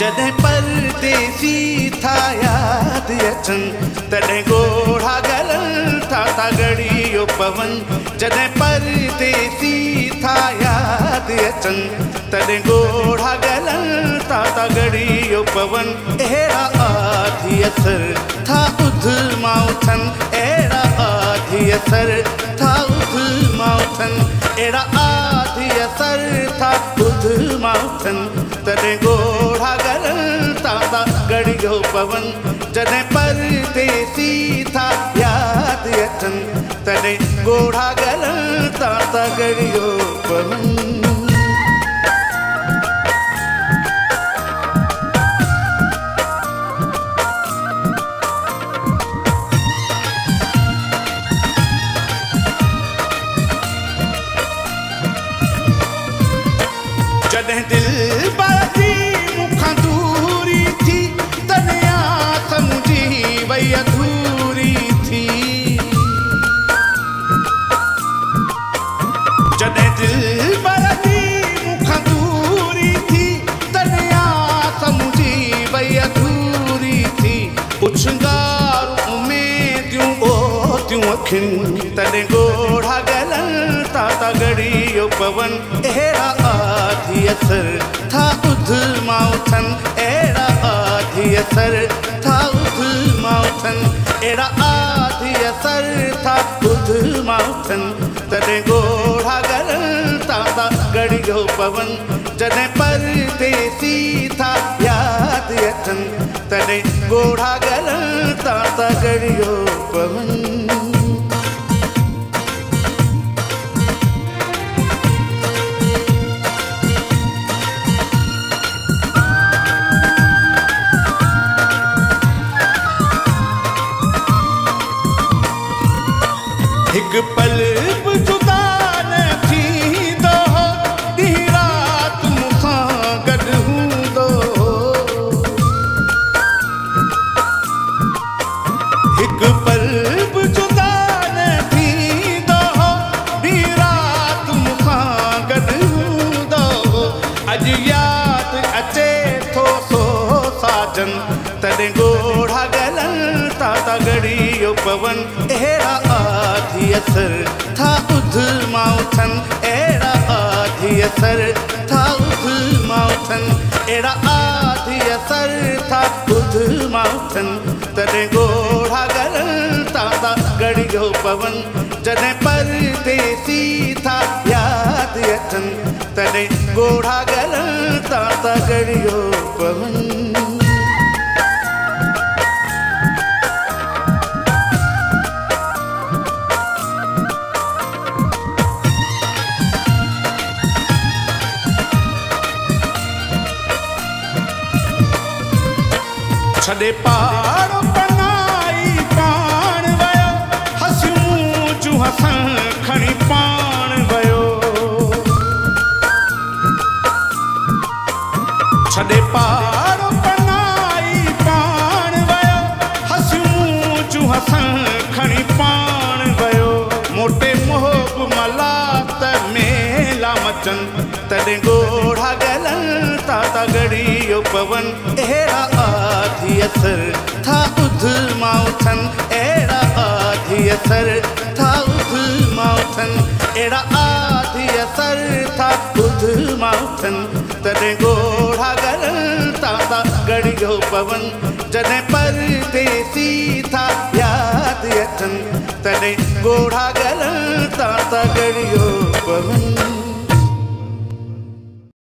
जॾहिं परदेसी था याद अचनि तॾहिं ॻोढ़ा गलनि था तगड़ियो पवनि जॾहिं परदेसी था याद अचनि तॾहिं ॻोढ़ा गलनि था तगड़ियो पवनि अहिड़ा आधी असर था उध मां उथनि अहिड़ा आधी असर था उध मां उथनि अहिड़ा आधी असर था उध मां उथनि तॾहिं ॻोढ़ा गलनि था तगड़ियो पवनि जॾहिं परदेसी था याद अचनि तॾहिं ॻोढ़ा गलनि था तगड़ियो पवनि जॾहिं दिल बाजी मूंखां दूरी थी तॾहिं आस मुंहिंजी वई अधूरी थी जॾहिं दिल बाजी मूंखां दूरी थी तॾहिं आस मुंहिंजी वई अधूरी थी पुछंगारूं उमेदियूं ओतियूं अखियुनि तॾहिं ॻोढ़ा गलनि था तगड़ियो पवनि अहिड़ा आधी असर था उध मां उथनि अहिड़ा आधी असर था उध मां उथनि अहिड़ा आधी असर था उध मां उथनि तॾहिं ॻोढ़ा गलनि था तगड़ियो पवनि जॾहिं परदेसी था याद अचनि तॾहिं ॻोढ़ा गलनि था तगड़ियो पवनि हिकु पल बि जुदा न थींदो ॾींहुं राति मूंसां गॾु हूंदो हिकु पल बि जुदा न थींदो ॾींहुं राति मूंसां गॾु हूंदो अॼु यादि अचे थो सो साजन तॾहिं ॻोढ़ा गलनि था तगड़ियो पवनि अहिड़ा आधी असर था उध मां उथनि अहिड़ा आधी असर था उध मां उथनि अहिड़ा आधी असर था उध मां उथनि तॾहिं ॻोढ़ा गलनि था तगड़ियो पवनि जॾहिं परदेसी था याद अचनि तॾहिं ॻोढ़ा गलनि था तगड़ियो पवनि छॾे पाड़ो पनाई पाण वियो हसियूं जूं हसन खणी पाण वियो छॾे पाड़ो पनाई पाण वियो हसियूं जूं हसन खणी पाण वियो मोटे मोहब मलात मेला मचनि तॾहिं ॻोढ़ा गलनि था तगड़ियो पवनि अहिड़ा आधी असर था उध मां उथनि अहिड़ा आधी असर था उध मां उथनि अहिड़ा आधी असर था उध मां उथनि तॾहिं ॻोढ़ा गलनि था तगड़ियो पवनि जॾहिं परदेसी था याद अचनि तॾहिं ॻोढ़ा गलनि था तगड़ियो पवनि